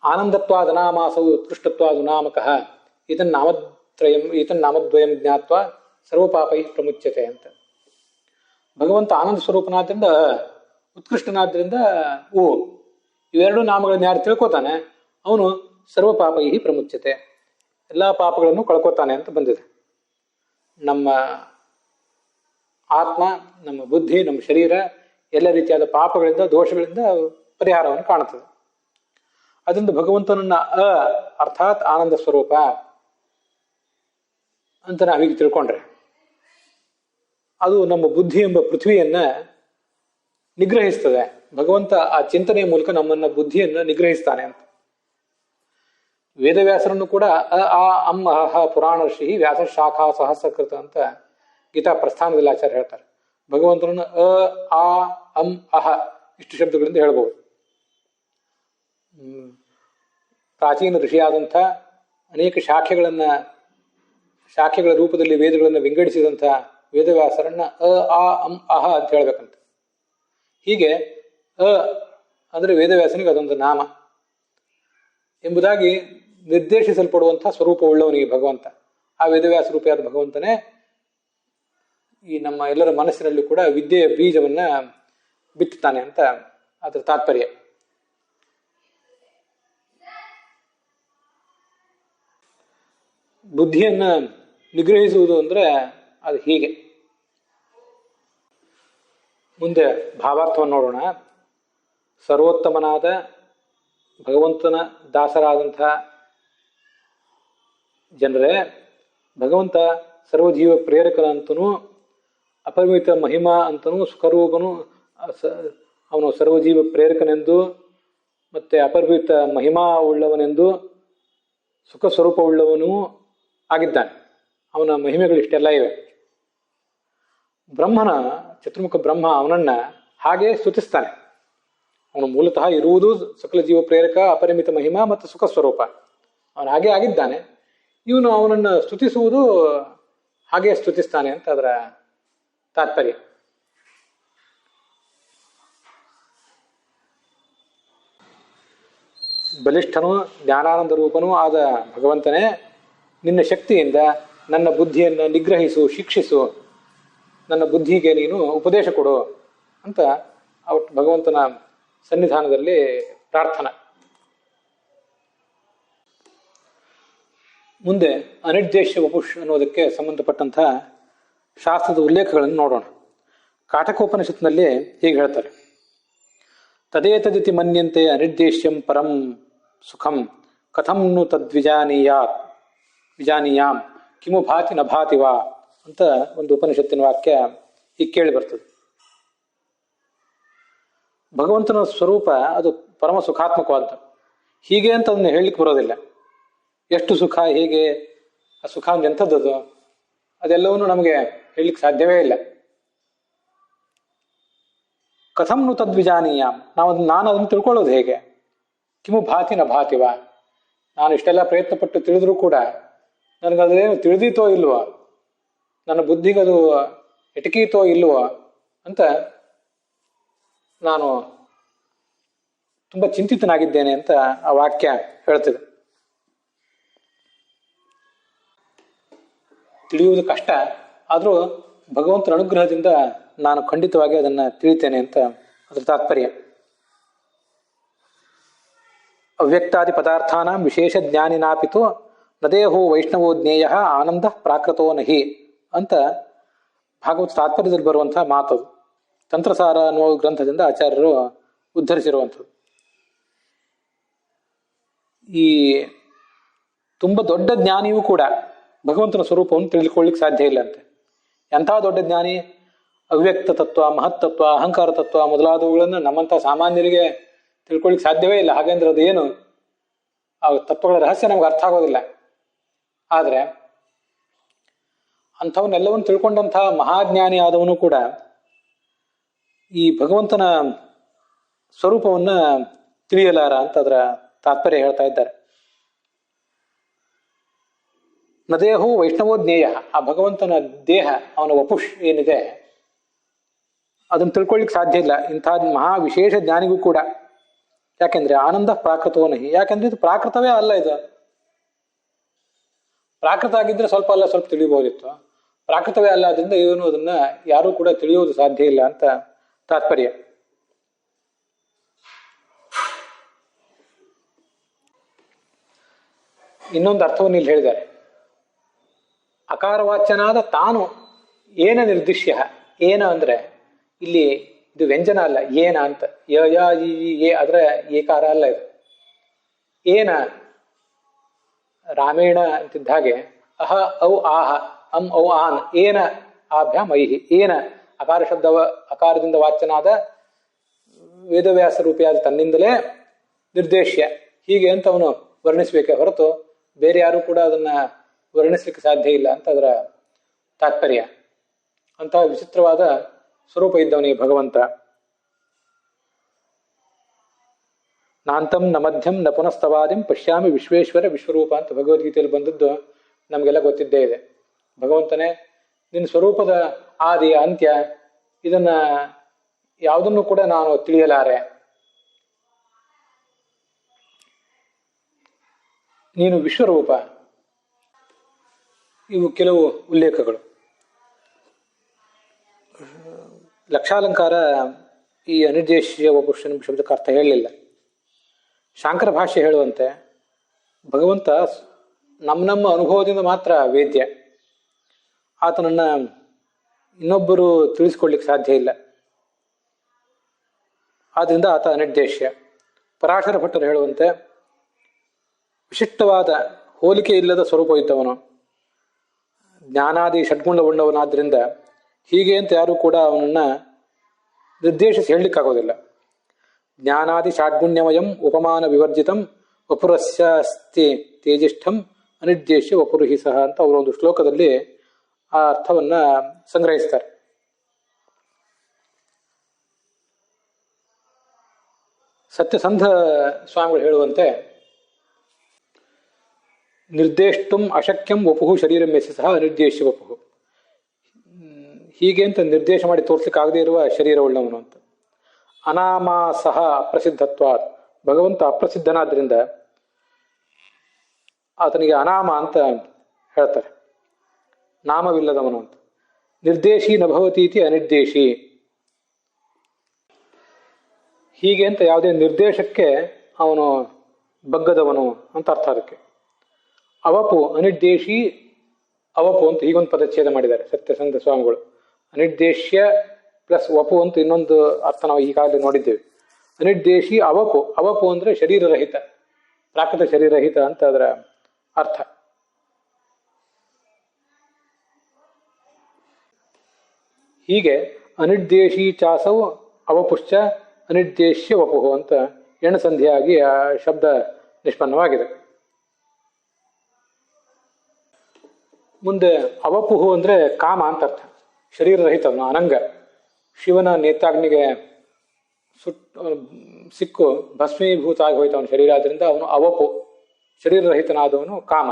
ಆನಂದತ್ವಾದ ನಾಮಾಸವು ಉತ್ಕೃಷ್ಟತ್ವಾದು ನಾಮಕಃ ನಾಮದ್ವಯಂ ಜ್ಞಾತ್ವ ಸರ್ವಪಾಪೈ ಪ್ರಮುಚ್ಯತೆ ಅಂತ. ಭಗವಂತ ಆನಂದ ಸ್ವರೂಪನಾದ್ರಿಂದ ಉತ್ಕೃಷ್ಟನಾದ್ರಿಂದ ಇವೆರಡು ನಾಮಗಳನ್ನ ಯಾರು ತಿಳ್ಕೊತಾನೆ ಅವನು ಸರ್ವಪಾಪೈ ಪ್ರಮುಚ್ಯತೆ, ಎಲ್ಲ ಪಾಪಗಳನ್ನು ಕಳ್ಕೊತಾನೆ ಅಂತ ಬಂದಿದೆ. ನಮ್ಮ ಆತ್ಮ, ನಮ್ಮ ಬುದ್ಧಿ, ನಮ್ಮ ಶರೀರ ಎಲ್ಲ ರೀತಿಯಾದ ಪಾಪಗಳಿಂದ, ದೋಷಗಳಿಂದ ಪರಿಹಾರವನ್ನು ಕಾಣುತ್ತದೆ. ಅದರಿಂದ ಭಗವಂತನನ್ನ ಅರ್ಥಾತ್ ಆನಂದ ಸ್ವರೂಪ ಅಂತ ನಾವೀಗ ತಿಳ್ಕೊಂಡ್ರೆ ಅದು ನಮ್ಮ ಬುದ್ಧಿ ಎಂಬ ಪೃಥ್ವಿಯನ್ನ ನಿಗ್ರಹಿಸ್ತದೆ. ಭಗವಂತ ಆ ಚಿಂತನೆಯ ಮೂಲಕ ನಮ್ಮನ್ನ ಬುದ್ಧಿಯನ್ನ ನಿಗ್ರಹಿಸ್ತಾನೆ ಅಂತ. ವೇದವ್ಯಾಸರನ್ನು ಕೂಡ ಅಂ ಅಹ ಪುರಾಣ ಋಷಿ ವ್ಯಾಸ ಶಾಖಾ ಸಹಸ್ರಕೃತ ಅಂತ ಗೀತಾ ಪ್ರಸ್ಥಾನದಲ್ಲಿ ಆಚಾರ್ಯ ಹೇಳ್ತಾರೆ. ಭಗವಂತನನ್ನು ಆ ಅಂ ಅಹ ಇಷ್ಟು ಶಬ್ದಗಳಿಂದ ಹೇಳ್ಬೋದು. ಪ್ರಾಚೀನ ಋಷಿಯಾದಂಥ ಅನೇಕ ಶಾಖೆಗಳ ರೂಪದಲ್ಲಿ ವೇದಗಳನ್ನು ವಿಂಗಡಿಸಿದಂಥ ವೇದವ್ಯಾಸರನ್ನ ಆ ಅಂ ಅಹ ಅಂತ ಹೇಳ್ಬೇಕಂತ. ಹೀಗೆ ಅಂದರೆ ವೇದವ್ಯಾಸನಿಗೆ ಅದೊಂದು ನಾಮ ಎಂಬುದಾಗಿ ನಿರ್ದೇಶಿಸಲ್ಪಡುವಂತಹ ಸ್ವರೂಪವುಳ್ಳವನಿಗೆ ಭಗವಂತ. ಆ ವೇದವ್ಯಾಸ ರೂಪಿಯಾದ ಭಗವಂತನೇ ಈ ನಮ್ಮ ಎಲ್ಲರ ಮನಸ್ಸಿನಲ್ಲೂ ಕೂಡ ವಿದ್ಯೆಯ ಬೀಜವನ್ನ ಬಿತ್ತುತ್ತಾನೆ ಅಂತ ಅದರ ತಾತ್ಪರ್ಯ. ಬುದ್ಧಿಯನ್ನ ನಿಗ್ರಹಿಸುವುದು ಅಂದ್ರೆ ಅದು ಹೀಗೆ. ಮುಂದೆ ಭಾವಾರ್ಥವನ್ನು ನೋಡೋಣ. ಸರ್ವೋತ್ತಮನಾದ ಭಗವಂತನ ದಾಸರಾದಂಥ ಜನರೇ, ಭಗವಂತ ಸರ್ವಜೀವ ಪ್ರೇರಕನ ಅಂತನೂ ಅಪರಿಮಿತ ಮಹಿಮಾ ಅಂತನೂ ಸುಖರೂಪನು ಅವನು ಸರ್ವಜೀವ ಪ್ರೇರಕನೆಂದು ಮತ್ತೆ ಅಪರಿಮಿತ ಮಹಿಮಾ ಉಳ್ಳವನೆಂದು ಸುಖ ಸ್ವರೂಪವುಳ್ಳವನೂ ಆಗಿದ್ದಾನೆ. ಅವನ ಮಹಿಮೆಗಳು ಇಷ್ಟೆಲ್ಲ ಇವೆ. ಬ್ರಹ್ಮನ ಚತುರ್ಮುಖ ಬ್ರಹ್ಮ ಅವನನ್ನ ಹಾಗೆ ಸ್ತುತಿಸ್ತಾನೆ. ಅವನು ಮೂಲತಃ ಇರುವುದು ಸಕಲ ಜೀವ ಪ್ರೇರಕ, ಅಪರಿಮಿತ ಮಹಿಮಾ ಮತ್ತು ಸುಖ ಸ್ವರೂಪ. ಅವನು ಹಾಗೆ ಆಗಿದ್ದಾನೆ. ಇವನು ಅವನನ್ನು ಸ್ತುತಿಸುವುದು ಹಾಗೆ ಸ್ತುತಿಸ್ತಾನೆ ಅಂತ ಅದರ ತಾತ್ಪರ್ಯ. ಬಲಿಷ್ಠನೂ ಜ್ಞಾನಾನಂದ ರೂಪನೂ ಆದ ಭಗವಂತನೇ, ನಿನ್ನ ಶಕ್ತಿಯಿಂದ ನನ್ನ ಬುದ್ಧಿಯನ್ನು ನಿಗ್ರಹಿಸು, ಶಿಕ್ಷಿಸು, ನನ್ನ ಬುದ್ಧಿಗೆ ನೀನು ಉಪದೇಶ ಕೊಡು ಅಂತ ಅವತ್ತು ಭಗವಂತನ ಸನ್ನಿಧಾನದಲ್ಲಿ ಪ್ರಾರ್ಥನೆ. ಮುಂದೆ ಅನಿರ್ದೇಶ್ಯ ವಪುಷ್ ಅನ್ನೋದಕ್ಕೆ ಸಂಬಂಧಪಟ್ಟಂತಹ ಶಾಸ್ತ್ರದ ಉಲ್ಲೇಖಗಳನ್ನು ನೋಡೋಣ. ಕಾಠಕೋಪನಿಷತ್ನಲ್ಲಿ ಹೀಗೆ ಹೇಳ್ತಾರೆ: ತದೇತದಿತಿ ಮನ್ಯಂತೆ ಅನಿರ್ದೇಶ್ಯಂ ಪರಂ ಸುಖಂ ಕಥಂ ನು ವಿಜಾನೀಯಾಂ ಕಿಮು ಭಾತಿ ನ ಭಾತಿ ವಾ ಅಂತ ಒಂದು ಉಪನಿಷತ್ತಿನ ವಾಕ್ಯ ಹೀಗೆ ಕೇಳಿ ಬರ್ತದೆ. ಭಗವಂತನ ಸ್ವರೂಪ ಅದು ಪರಮ ಸುಖಾತ್ಮಕವಾದ್ದು. ಹೀಗೆ ಅಂತ ಅದನ್ನು ಹೇಳಲಿಕ್ಕೆ ಬರೋದಿಲ್ಲ. ಎಷ್ಟು ಸುಖ, ಹೇಗೆ, ಆ ಸುಖ ಒಂದು ಎಂಥದ್ದು, ಅದೆಲ್ಲವನ್ನೂ ನಮಗೆ ಹೇಳಲಿಕ್ಕೆ ಸಾಧ್ಯವೇ ಇಲ್ಲ. ಕಥಂ ನು ತದ್ವಿಜಾನೀಯಾಂ, ನಾನು ಅದನ್ನು ತಿಳ್ಕೊಳ್ಳೋದು ಹೇಗೆ? ಕಿಮು ಭಾತಿ ನ ಭಾತಿವ, ನಾನು ಇಷ್ಟೆಲ್ಲ ಪ್ರಯತ್ನಪಟ್ಟು ತಿಳಿದ್ರೂ ಕೂಡ ನನಗದೇನು ತಿಳಿದೀತೋ ಇಲ್ವೋ, ನನ್ನ ಬುದ್ಧಿಗದು ಎಟಕೀತೋ ಇಲ್ವೋ ಅಂತ ನಾನು ತುಂಬ ಚಿಂತಿತನಾಗಿದ್ದೇನೆ ಅಂತ ಆ ವಾಕ್ಯ ಹೇಳ್ತದೆ. ತಿಳಿಯುವುದು ಕಷ್ಟ, ಆದರೂ ಭಗವಂತನ ಅನುಗ್ರಹದಿಂದ ನಾನು ಖಂಡಿತವಾಗಿ ಅದನ್ನು ತಿಳಿತೇನೆ ಅಂತ ಅದರ ತಾತ್ಪರ್ಯ. ಅವ್ಯಕ್ತಾದಿ ಪದಾರ್ಥಾನ ವಿಶೇಷ ಜ್ಞಾನಿನಾಪಿತು ನದೇಹೋ ವೈಷ್ಣವೋ ಜ್ಞೇಯ ಆನಂದ ಪ್ರಾಕೃತೋ ನಹಿ ಅಂತ ಭಾಗವತ ತಾತ್ಪರ್ಯದಲ್ಲಿ ಬರುವಂತಹ ಮಾತು. ತಂತ್ರಸಾರ ಅನ್ನುವ ಗ್ರಂಥದಿಂದ ಆಚಾರ್ಯರು ಉದ್ಧರಿಸಿರುವಂಥದ್ದು. ಈ ತುಂಬ ದೊಡ್ಡ ಜ್ಞಾನಿಯೂ ಕೂಡ ಭಗವಂತನ ಸ್ವರೂಪವನ್ನು ತಿಳಿದುಕೊಳ್ಳಿಕ್ಕೆ ಸಾಧ್ಯ ಇಲ್ಲ ಅಂತೆ. ಎಂಥ ದೊಡ್ಡ ಜ್ಞಾನಿ ಅವ್ಯಕ್ತ ತತ್ವ, ಮಹತ್ತತ್ವ, ಅಹಂಕಾರ ತತ್ವ ಮೊದಲಾದವುಗಳನ್ನು ನಮ್ಮಂಥ ಸಾಮಾನ್ಯರಿಗೆ ತಿಳ್ಕೊಳ್ಳಿಕ್ಕೆ ಸಾಧ್ಯವೇ ಇಲ್ಲ. ಹಾಗೆಂದ್ರೆ ಅದು ಏನು, ಆ ತತ್ವಗಳ ರಹಸ್ಯ ನಮ್ಗೆ ಅರ್ಥ ಆಗೋದಿಲ್ಲ. ಆದರೆ ಅಂಥವನ್ನೆಲ್ಲವನ್ನು ತಿಳ್ಕೊಂಡಂತಹ ಮಹಾಜ್ಞಾನಿ ಆದವನು ಕೂಡ ಈ ಭಗವಂತನ ಸ್ವರೂಪವನ್ನ ತಿಳಿಯಲಾರ ಅಂತ ಅದರ ತಾತ್ಪರ್ಯ ಹೇಳ್ತಾ ಇದ್ದಾರೆ. ನದೇಹು ವೈಷ್ಣವೋ ಜ್ಞೇಯ, ಆ ಭಗವಂತನ ದೇಹ, ಅವನ ವಪುಷ್ ಏನಿದೆ ಅದನ್ನು ತಿಳ್ಕೊಳ್ಳಿಕ್ಕೆ ಸಾಧ್ಯ ಇಲ್ಲ ಇಂಥ ಮಹಾ ವಿಶೇಷ ಜ್ಞಾನಿಗೂ ಕೂಡ. ಯಾಕೆಂದ್ರೆ ಆನಂದ ಪ್ರಾಕೃತವೋ ನಹಿ, ಯಾಕೆಂದ್ರೆ ಇದು ಪ್ರಾಕೃತವೇ ಅಲ್ಲ. ಇದು ಪ್ರಾಕೃತ ಆಗಿದ್ರೆ ಸ್ವಲ್ಪ ಅಲ್ಲ ಸ್ವಲ್ಪ ತಿಳಿಬಹುದಿತ್ತು. ಪ್ರಾಕೃತವೇ ಅಲ್ಲ, ಅದರಿಂದ ಇವನು ಅದನ್ನ ಯಾರೂ ಕೂಡ ತಿಳಿಯುವುದು ಸಾಧ್ಯ ಇಲ್ಲ ಅಂತ ತಾತ್ಪರ್ಯ. ಇನ್ನೊಂದು ಅರ್ಥವನ್ನು ಇಲ್ಲಿ ಹೇಳಿದ್ದಾರೆ. ಅಕಾರವಾಚ್ಯನಾದ ತಾನು ಏನ ನಿರ್ದಿಶ್ಯ, ಏನ ಅಂದ್ರೆ ಇಲ್ಲಿ ಇದು ವ್ಯಂಜನ ಅಲ್ಲ, ಏನ ಅಂತ, ಯ ಯ ಈ ಏ ಅದರ ಏಕಾರ ಅಲ್ಲ ಇದು. ಏನ ರಾಮೇಣ ಅಂತಿದ್ದ ಹಾಗೆ ಅಹ ಔ ಆಹ ಅಂ ಔ ಆನ್ ಏನ ಆಭ್ಯಾಮ್ ಐಹಿ ಏನ ಅಕಾರ ಶಬ್ದವ ಅಕಾರದಿಂದ ವಾಚ್ಯನಾದ ವೇದವ್ಯಾಸ ರೂಪಿಯಾದ ತನ್ನಿಂದಲೇ ನಿರ್ದೇಶ್ಯ ಹೀಗೆ ಅಂತ ಅವನು ವರ್ಣಿಸಬೇಕೆ ಹೊರತು ಬೇರೆ ಯಾರು ಕೂಡ ಅದನ್ನ ವರ್ಣಿಸ್ಲಿಕ್ಕೆ ಸಾಧ್ಯ ಇಲ್ಲ ಅಂತ ಅದರ ತಾತ್ಪರ್ಯ. ಅಂತಹ ವಿಚಿತ್ರವಾದ ಸ್ವರೂಪ ಇದ್ದವನಿಗೆ ಭಗವಂತ. ನಾಂತಂ ನ ಮಧ್ಯಂ ನ ಪುನಸ್ತವಾದಿಂ ಪಶ್ಯಾಮಿ ವಿಶ್ವೇಶ್ವರ ವಿಶ್ವರೂಪ ಅಂತ ಭಗವದ್ಗೀತೆಯಲ್ಲಿ ಬಂದದ್ದು ನಮಗೆಲ್ಲ ಗೊತ್ತಿದ್ದೇ ಇದೆ. ಭಗವಂತನೇ ನಿನ್ನ ಸ್ವರೂಪದ ಆದಿ ಅಂತ್ಯ ಇದನ್ನ ಯಾವುದನ್ನು ಕೂಡ ನಾನು ತಿಳಿಯಲಾರೆ. ನೀನು ವಿಶ್ವರೂಪ. ಇವು ಕೆಲವು ಉಲ್ಲೇಖಗಳು. ಲಕ್ಷಾಲಂಕಾರ ಈ ಅನಿರ್ದೇಶ್ಯ ವಪುಷ ಶಬ್ದಕ್ಕೆ ಅರ್ಥ ಹೇಳಲಿಲ್ಲ. ಶಾಂಕರ ಭಾಷ್ಯ ಹೇಳುವಂತೆ ಭಗವಂತ ನಮ್ಮ ಅನುಭವದಿಂದ ಮಾತ್ರ ವೇದ್ಯ. ಆತನನ್ನ ಇನ್ನೊಬ್ಬರು ತಿಳಿಸ್ಕೊಡ್ಲಿಕ್ಕೆ ಸಾಧ್ಯ ಇಲ್ಲ. ಆದ್ರಿಂದ ಆತ ಅನಿರ್ದೇಶ್ಯ. ಪರಾಶರ ಭಟ್ಟರು ಹೇಳುವಂತೆ ವಿಶಿಷ್ಟವಾದ ಹೋಲಿಕೆ ಇಲ್ಲದ ಸ್ವರೂಪ ಇದ್ದವನು, ಜ್ಞಾನಾದಿ ಷಡ್ಗುಣವುಳ್ಳವನಾದ್ರಿಂದ ಹೀಗೆ ಅಂತ ಯಾರು ಕೂಡ ಅವನನ್ನ ನಿರ್ದೇಶಿಸಿ ಹೇಳಲಿಕ್ಕಾಗೋದಿಲ್ಲ. ಜ್ಞಾನಾದಿ ಷಾಡ್ಗುಣ್ಯಮಯಂ ಉಪಮಾನ ವಿವರ್ಜಿತಂ ವಪುರಸ್ಯಾಸ್ತಿ ತೇಜಿಷ್ಠಂ ಅನಿರ್ದೇಶ್ಯ ವಪುರುಹಿ ಸಹ ಅಂತ ಅವರು ಒಂದು ಶ್ಲೋಕದಲ್ಲಿ ಆ ಅರ್ಥವನ್ನ ಸಂಗ್ರಹಿಸ್ತಾರೆ. ಸತ್ಯಸಂಧ ಸ್ವಾಮಿಗಳು ಹೇಳುವಂತೆ ನಿರ್ದೇಷ್ಟುಂ ಅಶಕ್ಯಂ ವಪುಹು ಶರೀರಂ ಯಸ್ಯ ಸಹ ಅನಿರ್ದೇಶ್ಯ ವಪುಹು. ಹೀಗೆ ಅಂತ ನಿರ್ದೇಶ ಮಾಡಿ ತೋರ್ಸ್ಲಿಕ್ಕೆ ಆಗದೇ ಇರುವ ಶರೀರವುಳ್ಳವನು ಅಂತ. ಅನಾಮ ಸಹ ಅಪ್ರಸಿದ್ಧತ್ವಾತ್, ಭಗವಂತ ಅಪ್ರಸಿದ್ಧನಾದ್ರಿಂದ ಆತನಿಗೆ ಅನಾಮ ಅಂತ ಹೇಳ್ತಾರೆ, ನಾಮವಿಲ್ಲದವನು ಅಂತ. ನಿರ್ದೇಶಿ ನಭವತೀತಿ ಅನಿರ್ದೇಶಿ. ಹೀಗೆ ಅಂತ ಯಾವುದೇ ನಿರ್ದೇಶಕ್ಕೆ ಅವನು ಬಗ್ಗದವನು ಅಂತ ಅರ್ಥ. ಅದಕ್ಕೆ ಅವಪು ಅನಿರ್ದೇಶಿ ಅವಪು ಅಂತ ಹೀಗೊಂದು ಪದಚ್ಛೇದ ಮಾಡಿದ್ದಾರೆ ಸತ್ಯಸಂಧ ಸ್ವಾಮಿಗಳು. ಅನಿರ್ದೇಶ್ಯ ಪ್ಲಸ್ ವಪು ಅಂತ ಇನ್ನೊಂದು ಅರ್ಥ ನಾವು ಈಗಾಗಲೇ ನೋಡಿದ್ದೇವೆ. ಅನಿರ್ದೇಶಿ ಅವಪು, ಅವಪು ಅಂದ್ರೆ ಶರೀರರಹಿತ, ಪ್ರಾಕೃತ ಶರೀರರಹಿತ ಅಂತ ಅದರ ಅರ್ಥ. ಹೀಗೆ ಅನಿರ್ದೇಶಿ ಚಾಸವು ಅವಪುಶ್ಚ ಅನಿರ್ದೇಶ್ಯ ವಪುಹು ಅಂತ ಎಣಸಂಧಿಯಾಗಿ ಆ ಶಬ್ದ ನಿಷ್ಪನ್ನವಾಗಿದೆ. ಮುಂದೆ ಅವಪುಹು ಅಂದ್ರೆ ಕಾಮ ಅಂತ ಅರ್ಥ. ಶರೀರರಹಿತವನು, ಅನಂಗ. ಶಿವನ ನೇತಾಗ್ನಿಗೆ ಸಿಕ್ಕು ಭಸ್ಮೀಭೂತ ಆಗಿ ಹೋಯ್ತು ಅವನ ಶರೀರ. ಆದ್ರಿಂದ ಅವನು ಅವಪು, ಶರೀರರಹಿತನಾದವನು ಕಾಮ.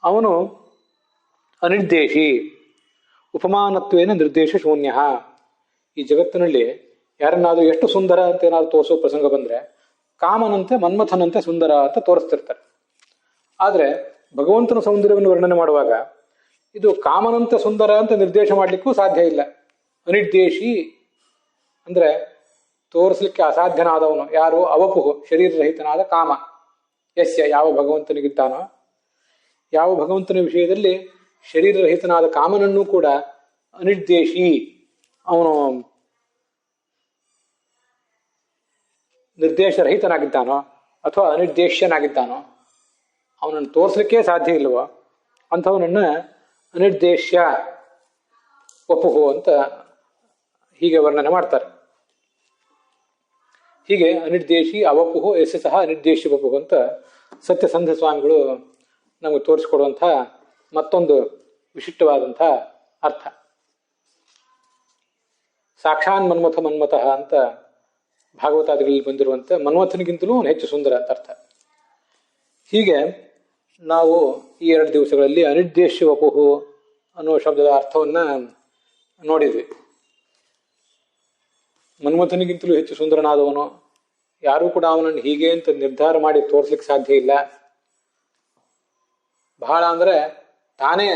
ಅವನು ಅನಿರ್ದೇಶಿ, ಉಪಮಾನತ್ವೇನ ನಿರ್ದೇಶ ಶೂನ್ಯ. ಈ ಜಗತ್ತಿನಲ್ಲಿ ಯಾರನ್ನಾದ್ರೂ ಎಷ್ಟು ಸುಂದರ ಅಂತ ಏನಾದ್ರು ತೋರಿಸೋ ಪ್ರಸಂಗ ಬಂದ್ರೆ ಕಾಮನಂತೆ ಮನ್ಮಥನಂತೆ ಸುಂದರ ಅಂತ ತೋರಿಸ್ತಿರ್ತಾರೆ. ಆದ್ರೆ ಭಗವಂತನ ಸೌಂದರ್ಯವನ್ನು ವರ್ಣನೆ ಮಾಡುವಾಗ ಇದು ಕಾಮನಂತೆ ಸುಂದರ ಅಂತ ನಿರ್ದೇಶ ಮಾಡ್ಲಿಕ್ಕೂ ಸಾಧ್ಯ ಇಲ್ಲ. ಅನಿರ್ದೇಶಿ ಅಂದ್ರೆ ತೋರಿಸ್ಲಿಕ್ಕೆ ಅಸಾಧ್ಯನಾದವನು ಯಾರು? ಅವಪುಹು, ಶರೀರರಹಿತನಾದ ಕಾಮ. ಯಸ್ಯ, ಯಾವ ಭಗವಂತನಿಗಿದ್ದಾನೋ, ಯಾವ ಭಗವಂತನ ವಿಷಯದಲ್ಲಿ ಶರೀರರಹಿತನಾದ ಕಾಮನನ್ನು ಕೂಡ ಅನಿರ್ದೇಶಿ, ಅವನು ನಿರ್ದೇಶರಹಿತನಾಗಿದ್ದಾನೋ ಅಥವಾ ಅನಿರ್ದೇಶ್ಯನಾಗಿದ್ದಾನೋ, ಅವನನ್ನು ತೋರಿಸ್ಲಿಕ್ಕೆ ಸಾಧ್ಯ ಇಲ್ವೋ ಅಂಥವನನ್ನ ಅನಿರ್ದೇಶ್ಯ ವಪುಹು ಅಂತ ಹೀಗೆ ವರ್ಣನೆ ಮಾಡ್ತಾರೆ. ಹೀಗೆ ಅನಿರ್ದೇಶಿ ಅವಪುಹು ಯಸ್ಯ ಸಹ ಅನಿರ್ದೇಶಿ ವಪುಹು ಅಂತ ಸತ್ಯಸಂಧ ಸ್ವಾಮಿಗಳು ನಮಗೆ ತೋರಿಸಿಕೊಡುವಂಥ ಮತ್ತೊಂದು ವಿಶಿಷ್ಟವಾದಂಥ ಅರ್ಥ. ಸಾಕ್ಷಾನ್ ಮನ್ಮಥ ಮನ್ಮಥಃ ಅಂತ ಭಾಗವತಾದಿಗಳಲ್ಲಿ ಬಂದಿರುವಂತೆ ಮನ್ಮಥನಿಗಿಂತಲೂ ಹೆಚ್ಚು ಸುಂದರ ಅಂತ ಅರ್ಥ. ಹೀಗೆ ನಾವು ಈ 2 ದಿವಸಗಳಲ್ಲಿ ಅನಿರ್ದೇಶ್ಯ ವಪುಹು ಅನ್ನೋ ಶಬ್ದದ ಅರ್ಥವನ್ನ ನೋಡಿದ್ವಿ. ಮನ್ಮಥನಿಗಿಂತಲೂ ಹೆಚ್ಚು ಸುಂದರನಾದವನು, ಯಾರೂ ಕೂಡ ಅವನನ್ನು ಹೀಗೆ ಅಂತ ನಿರ್ಧಾರ ಮಾಡಿ ತೋರಿಸ್ಲಿಕ್ಕೆ ಸಾಧ್ಯ ಇಲ್ಲ. ಬಹಳ ಅಂದ್ರೆ ತಾನೇ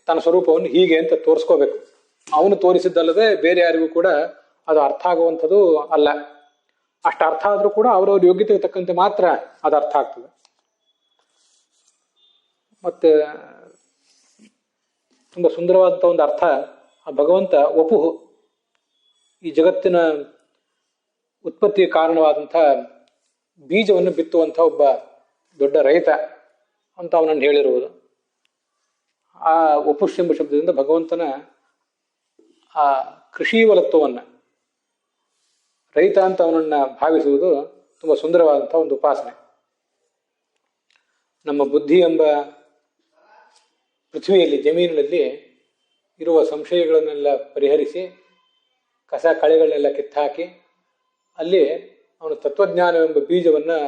ತನ್ನ ಸ್ವರೂಪವನ್ನು ಹೀಗೆ ಅಂತ ತೋರಿಸ್ಕೋಬೇಕು. ಅವನು ತೋರಿಸಿದ್ದಲ್ಲದೆ ಬೇರೆ ಯಾರಿಗೂ ಕೂಡ ಅದು ಅರ್ಥ ಆಗುವಂಥದ್ದು ಅಲ್ಲ. ಅಷ್ಟು ಅರ್ಥ ಆದ್ರೂ ಕೂಡ ಅವರವ್ರ ಯೋಗ್ಯತೆಗೆ ತಕ್ಕಂತೆ ಮಾತ್ರ ಅದು ಅರ್ಥ ಆಗ್ತದೆ. ಮತ್ತೆ ತುಂಬಾ ಸುಂದರವಾದಂಥ ಒಂದು ಅರ್ಥ, ಆ ಭಗವಂತ ವಪುಹು, ಈ ಜಗತ್ತಿನ ಉತ್ಪತ್ತಿಗೆ ಕಾರಣವಾದಂಥ ಬೀಜವನ್ನು ಬಿತ್ತುವಂಥ ಒಬ್ಬ ದೊಡ್ಡ ರೈತ ಅಂತ ಅವನನ್ನು ಹೇಳಿರುವುದು. ಆ ವಪುಷ್ ಎಂಬ ಶಬ್ದದಿಂದ ಭಗವಂತನ ಆ ಕೃಷೀವಲತ್ವವನ್ನು, ರೈತ ಅಂತ ಅವನನ್ನು ಭಾವಿಸುವುದು ತುಂಬ ಸುಂದರವಾದಂಥ ಒಂದು ಉಪಾಸನೆ. ನಮ್ಮ ಬುದ್ಧಿ ಎಂಬ ಪೃಥ್ವಿಯಲ್ಲಿ, ಜಮೀನಿನಲ್ಲಿ ಇರುವ ಸಂಶಯಗಳನ್ನೆಲ್ಲ ಪರಿಹರಿಸಿ ಕಸ ಕಳೆಗಳನ್ನೆಲ್ಲ ಕಿತ್ತಾಕಿ ಅಲ್ಲಿ ಅವನು ತತ್ವಜ್ಞಾನವೆಂಬ ಬೀಜವನ್ನು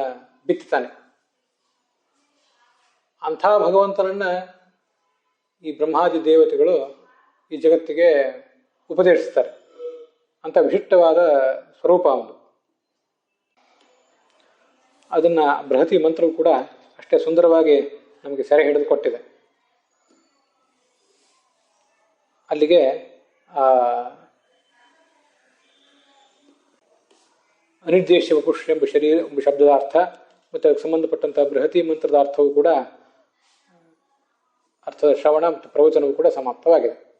ಬಿತ್ತುತ್ತಾನೆ. ಅಂಥ ಭಗವಂತನನ್ನು ಈ ಬ್ರಹ್ಮಾದಿ ದೇವತೆಗಳು ಈ ಜಗತ್ತಿಗೆ ಉಪದೇಶಿಸ್ತಾರೆ. ಅಂಥ ವಿಶಿಷ್ಟವಾದ ಸ್ವರೂಪ ಅವನು. ಅದನ್ನು ಬೃಹತಿ ಮಂತ್ರವು ಕೂಡ ಅಷ್ಟೇ ಸುಂದರವಾಗಿ ನಮಗೆ ಸೆರೆ ಹಿಡಿದು ಕೊಟ್ಟಿದೆ. ಅಲ್ಲಿಗೆ ಅನಿರ್ದೇಶ್ಯ ವಪುಷ್ ಎಂಬ ಶಬ್ದದ ಅರ್ಥ ಮತ್ತು ಅದಕ್ಕೆ ಸಂಬಂಧಪಟ್ಟಂಥ ಬೃಹತಿ ಮಂತ್ರದ ಅರ್ಥವು ಕೂಡ, ಅರ್ಥದ ಶ್ರವಣ ಮತ್ತು ಪ್ರವಚನವು ಕೂಡ ಸಮಾಪ್ತವಾಗಿದೆ.